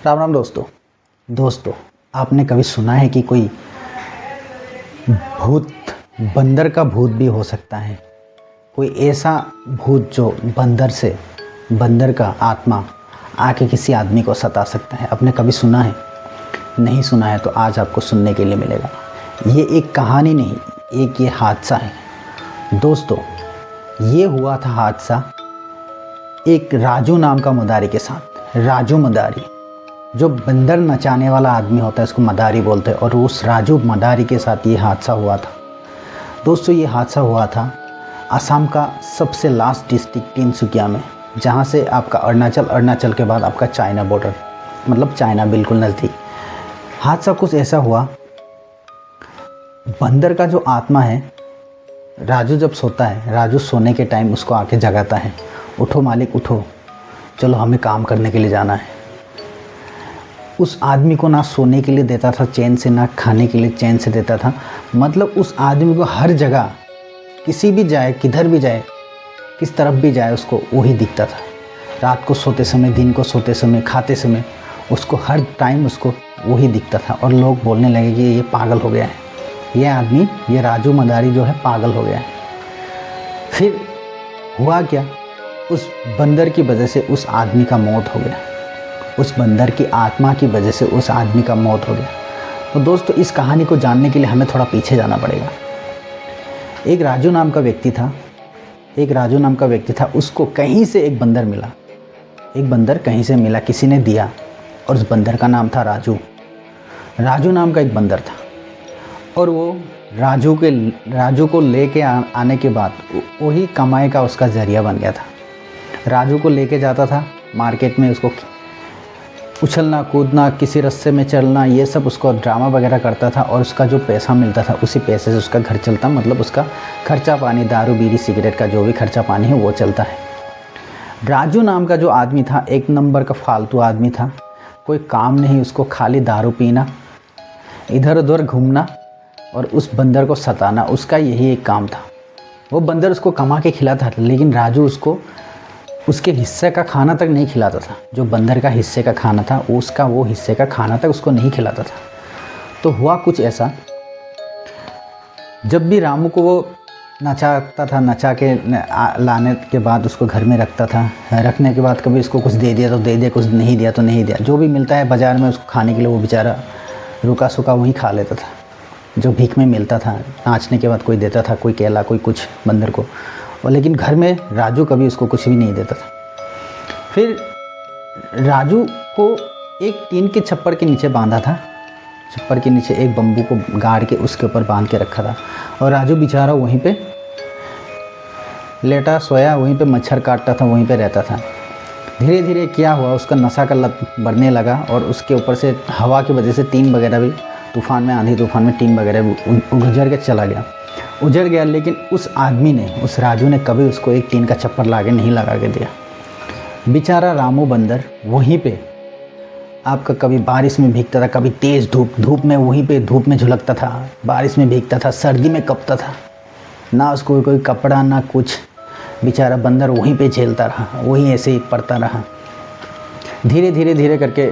राम राम दोस्तों आपने कभी सुना है कि कोई भूत बंदर का भूत भी हो सकता है। कोई ऐसा भूत जो बंदर का आत्मा आके किसी आदमी को सता सकता है। आपने कभी सुना है? नहीं सुना है तो आज आपको सुनने के लिए मिलेगा। ये एक कहानी नहीं, एक ये हादसा है। दोस्तों, ये हुआ था हादसा एक राजू नाम का मदारी के साथ। राजू मदारी जो बंदर नचाने वाला आदमी होता है उसको मदारी बोलते हैं, और उस राजू मदारी के साथ ये हादसा हुआ था। दोस्तों, ये हादसा हुआ था असम का सबसे लास्ट डिस्ट्रिक्ट तिनसुकिया में, जहाँ से आपका अरुणाचल के बाद आपका चाइना बॉर्डर, मतलब चाइना बिल्कुल नज़दीक। हादसा कुछ ऐसा हुआ, बंदर का जो आत्मा है, राजू जब सोता है, राजू सोने के टाइम उसको आके जगाता है, उठो मालिक उठो, चलो हमें काम करने के लिए जाना है। उस आदमी को ना सोने के लिए देता था चैन से, ना खाने के लिए चैन से देता था। मतलब उस आदमी को हर जगह किसी भी जाए, किधर भी जाए, किस तरफ भी जाए, उसको वही दिखता था। रात को सोते समय, दिन को सोते समय, खाते समय, उसको हर टाइम उसको वही दिखता था। और लोग बोलने लगे कि ये पागल हो गया है, ये आदमी, ये राजू मदारी जो है पागल हो गया है। फिर हुआ क्या, उस बंदर की वजह से उस आदमी का मौत हो गया। उस बंदर की आत्मा की वजह से उस आदमी का मौत हो गया। तो दोस्तों, इस कहानी को जानने के लिए हमें थोड़ा पीछे जाना पड़ेगा। एक राजू नाम का व्यक्ति था। उसको कहीं से एक बंदर कहीं से मिला, किसी ने दिया, और उस बंदर का नाम था राजू नाम का एक बंदर था। और वो राजू को लेके आने के बाद वही कमाई का उसका ज़रिया बन गया था। राजू को लेके जाता था मार्केट में, उसको उछलना कूदना, किसी रास्ते में चलना, ये सब उसको ड्रामा वगैरह करता था। और उसका जो पैसा मिलता था उसी पैसे से उसका घर चलता, मतलब उसका खर्चा पानी, दारू बीड़ी सिगरेट का जो भी खर्चा पानी है वो चलता है। राजू नाम का जो आदमी था, एक नंबर का फालतू आदमी था। कोई काम नहीं उसको, खाली दारू पीना, इधर उधर घूमना और उस बंदर को सताना, उसका यही एक काम था। वो बंदर उसको कमा के खिलाता था, लेकिन राजू उसको उसके हिस्से का खाना तक नहीं खिलाता था। जो बंदर का हिस्से का खाना था, उसका वो हिस्से का खाना तक उसको नहीं खिलाता था। तो हुआ कुछ ऐसा, जब भी रामू को वो नचाता था, नचा के लाने के बाद उसको घर में रखता था। रखने के बाद कभी उसको कुछ दे दिया तो दे दिया, कुछ नहीं दिया तो नहीं दिया। जो भी मिलता है बाज़ार में उसको खाने के लिए, वो बेचारा रुका सुखा वहीं खा लेता था। जो भीख में मिलता था, नाचने के बाद कोई देता था, कोई केला, कोई कुछ बंदर को। और लेकिन घर में राजू कभी उसको कुछ भी नहीं देता था। फिर राजू को एक टीन के छप्पर के नीचे बांधा था। छप्पर के नीचे एक बम्बू को गाड़ के उसके ऊपर बांध के रखा था। और राजू बेचारा वहीं पे लेटा सोया, वहीं पे मच्छर काटता था, वहीं पे रहता था। धीरे धीरे क्या हुआ, उसका नशा का लत बढ़ने लगा, और उसके ऊपर से हवा की वजह से टीन वगैरह भी, तूफ़ान में, आंधी तूफ़ान में टीन वगैरह भी उजड़ गया। लेकिन उस आदमी ने, उस राजू ने कभी उसको एक टीन का छप्पर ला के नहीं लगा के दिया। बेचारा रामू बंदर वहीं पे आपका कभी बारिश में भीगता था, कभी तेज़ धूप में वहीं पे धूप में झुलकता था, बारिश में भीगता था, सर्दी में कपता था। ना उसको कोई कपड़ा ना कुछ, बेचारा बंदर वहीं पे झेलता रहा, वहीं ऐसे ही पड़ता रहा। धीरे करके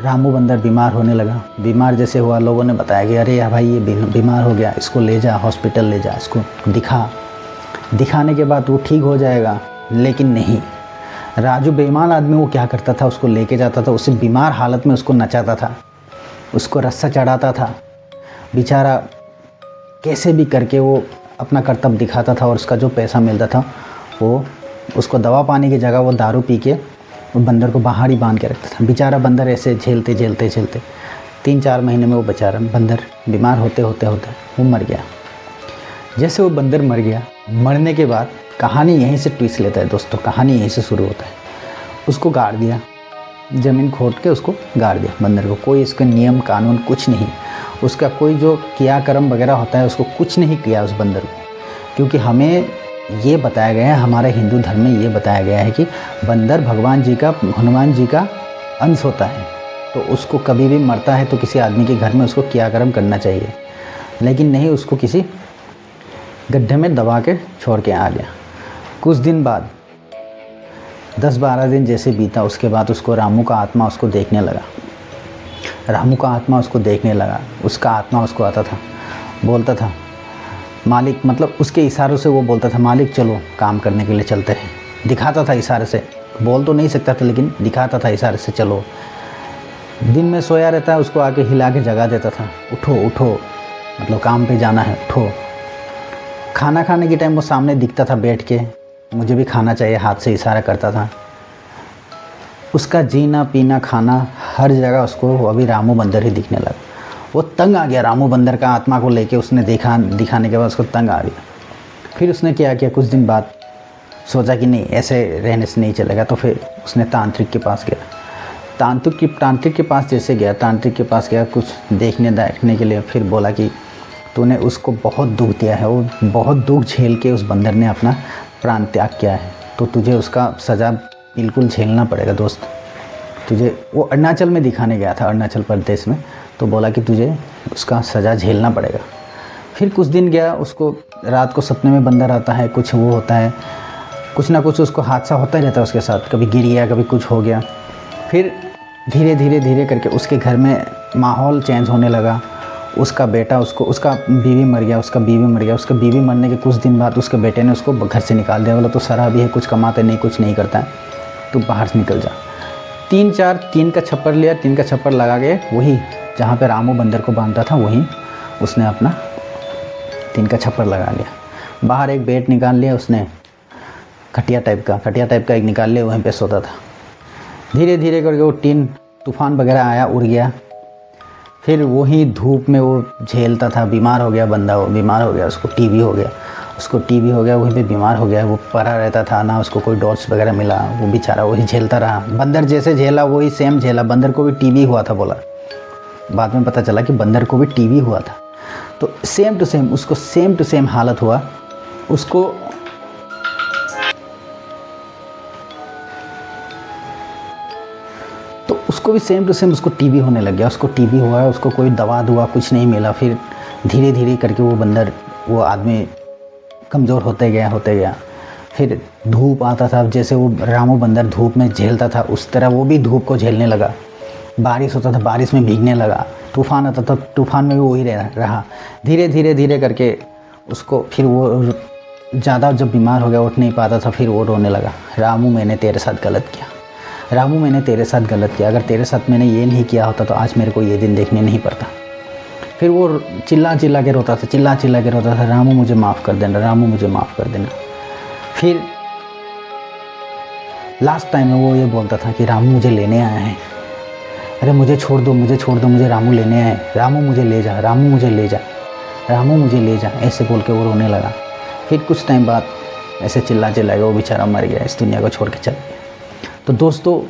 रामू बंदर बीमार होने लगा। बीमार जैसे हुआ, लोगों ने बताया कि अरे यार भाई ये बीमार हो गया, इसको ले जा हॉस्पिटल, ले जा, इसको दिखाने के बाद वो ठीक हो जाएगा। लेकिन नहीं, राजू बेईमान आदमी, वो क्या करता था, उसको लेके जाता था, उसे बीमार हालत में उसको नचाता था, उसको रस्सा चढ़ाता था। बेचारा कैसे भी करके वो अपना कर्तव्य दिखाता था, और उसका जो पैसा मिलता था वो उसको दवा पानी की जगह वो दारू पी के वो बंदर को बाहर ही बांध के रखता था। बेचारा बंदर ऐसे झेलते 3-4 महीने में वो बेचारा बंदर बीमार होते वो मर गया। जैसे वो बंदर मर गया, मरने के बाद कहानी यहीं से ट्विस्ट लेता है दोस्तों, कहानी यहीं से शुरू होता है। उसको गाड़ दिया, ज़मीन खोद के उसको गाड़ दिया बंदर को। कोई इसका नियम कानून कुछ नहीं, उसका कोई जो क्रियाक्रम वगैरह होता है उसको कुछ नहीं किया उस बंदर को। क्योंकि हमें ये बताया गया है, हमारे हिंदू धर्म में ये बताया गया है कि बंदर भगवान जी का, हनुमान जी का अंश होता है। तो उसको कभी भी मरता है तो किसी आदमी के घर में उसको क्रियाक्रम करना चाहिए। लेकिन नहीं, उसको किसी गड्ढे में दबा के छोड़ के आ गया। कुछ दिन बाद 10-12 दिन जैसे बीता, उसके बाद उसको रामू का आत्मा उसको देखने लगा। रामू का आत्मा उसको देखने लगा। उसका आत्मा उसको आता था, बोलता था मालिक, मतलब उसके इशारों से वो बोलता था मालिक चलो काम करने के लिए चलते हैं। दिखाता था इशारे से, बोल तो नहीं सकता था लेकिन दिखाता था इशारे से चलो। दिन में सोया रहता है, उसको आके हिला के जगा देता था, उठो उठो, मतलब काम पे जाना है, उठो। खाना खाने के टाइम वो सामने दिखता था बैठ के, मुझे भी खाना चाहिए, हाथ से इशारा करता था। उसका जीना पीना खाना हर जगह उसको अभी रामू बंदर ही दिखने लगा। वो तंग आ गया रामू बंदर का आत्मा को लेके, उसने दिखाने के बाद उसको तंग आ गया। फिर उसने क्या किया, कुछ दिन बाद सोचा कि नहीं ऐसे रहने से नहीं चलेगा, तो फिर उसने तांत्रिक के पास गया। तांत्रिक के पास जैसे गया, तांत्रिक के पास गया कुछ देखने के लिए। फिर बोला कि तूने उसको बहुत दुख दिया है, वो बहुत दुख झेल के उस बंदर ने अपना प्राण त्याग किया है, तो तुझे उसका सज़ा बिल्कुल झेलना पड़ेगा दोस्त। तुझे, वो अरुणाचल में दिखाने गया था, अरुणाचल प्रदेश में, तो बोला कि तुझे उसका सज़ा झेलना पड़ेगा। फिर कुछ दिन गया, उसको रात को सपने में बंदर आता है, कुछ वो होता है, कुछ ना कुछ उसको हादसा होता ही रहता है उसके साथ, कभी गिर गया, कभी कुछ हो गया। फिर धीरे करके उसके घर में माहौल चेंज होने लगा। उसका बेटा उसका बीवी मर गया, उसका बीवी मरने के कुछ दिन बाद उसके बेटे ने उसको घर से निकाल दिया। बोला तो शराबी है, कुछ कमाते नहीं, कुछ नहीं करता है, तू बाहर से निकल जा। 3 का छप्पर लिया, 3 का छप्पर लगा के वही जहाँ पे रामू बंदर को बांधता था वहीं उसने अपना 3 का छप्पर लगा लिया। बाहर एक बेड निकाल लिया उसने, खटिया टाइप का एक निकाल लिया, वहीं पे सोता था। धीरे करके वो टीन तूफ़ान वगैरह आया, उड़ गया। फिर वही धूप में वो झेलता था, बीमार हो गया बंदा, वो बीमार हो गया, उसको टीबी हो गया, वहीं पे बीमार हो गया। वो पड़ा रहता था ना, उसको कोई डॉट्स वगैरह मिला, वो बेचारा वही झेलता रहा। बंदर जैसे झेला वही सेम झेला। बंदर को भी टीबी हुआ था बोला, बाद में पता चला कि बंदर को भी टीबी हुआ था। तो सेम टू सेम हालत हुआ उसको। तो उसको भी सेम टू सेम उसको टीबी होने लग गया। उसको टीबी हुआ, उसको कोई दवा दुआ कुछ नहीं मिला। फिर धीरे करके वो आदमी कमज़ोर होते गया। फिर धूप आता था, जैसे वो रामू बंदर धूप में झेलता था उस तरह वो भी धूप को झेलने लगा। बारिश होता था, बारिश में भीगने लगा। तूफ़ान आता था, तूफ़ान में भी वही रहा। धीरे करके उसको फिर वो ज़्यादा जब बीमार हो गया, उठ नहीं पाता था, फिर वो रोने लगा, रामू मैंने तेरे साथ गलत किया, अगर तेरे साथ मैंने ये नहीं किया होता तो आज मेरे को ये दिन देखने नहीं पड़ता। फिर वो चिल्ला के रोता था, रामू मुझे माफ़ कर देना। फिर लास्ट टाइम में वो ये बोलता था कि रामू मुझे लेने आया है, अरे मुझे छोड़ दो, मुझे रामू लेने आए, रामू मुझे ले जा, ऐसे बोल के वो रोने लगा। फिर कुछ टाइम बाद ऐसे चिल्ला के वो बेचारा मर गया, इस दुनिया को छोड़ के चला गया। तो दोस्तों,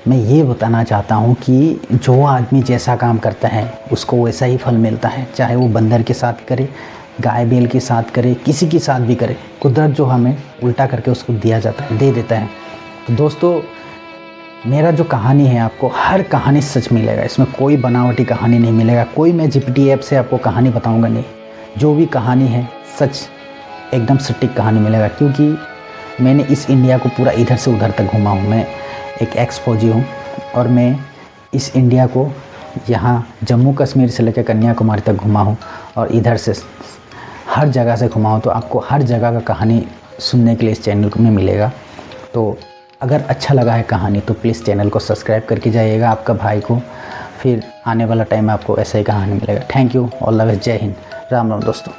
मैं ये बताना चाहता हूँ कि जो आदमी जैसा काम करता है उसको वैसा ही फल मिलता है, चाहे वो बंदर के साथ करे, गाय बैल के साथ करे, किसी के साथ भी करे। कुदरत जो हमें उल्टा करके उसको दे देता है। तो दोस्तों, मेरा जो कहानी है, आपको हर कहानी सच मिलेगा, इसमें कोई बनावटी कहानी नहीं मिलेगा, कोई मैं GPT ऐप से आपको कहानी बताऊंगा नहीं। जो भी कहानी है सच, एकदम सटीक कहानी मिलेगा, क्योंकि मैंने इस इंडिया को पूरा इधर से उधर तक घूमा हूँ। मैं एक एक्स फौजी हूँ और मैं इस इंडिया को यहाँ जम्मू कश्मीर से लेकर कन्याकुमारी तक घुमा हूँ और इधर से हर जगह से घुमा हूँ। तो आपको हर जगह का कहानी सुनने के लिए इस चैनल में मिलेगा। तो अगर अच्छा लगा है कहानी तो प्लीज़ चैनल को सब्सक्राइब करके जाइएगा आपका भाई को। फिर आने वाला टाइम में आपको ऐसा ही कहानी मिलेगा। Thank you, all the best, जय हिंद, राम राम दोस्तों।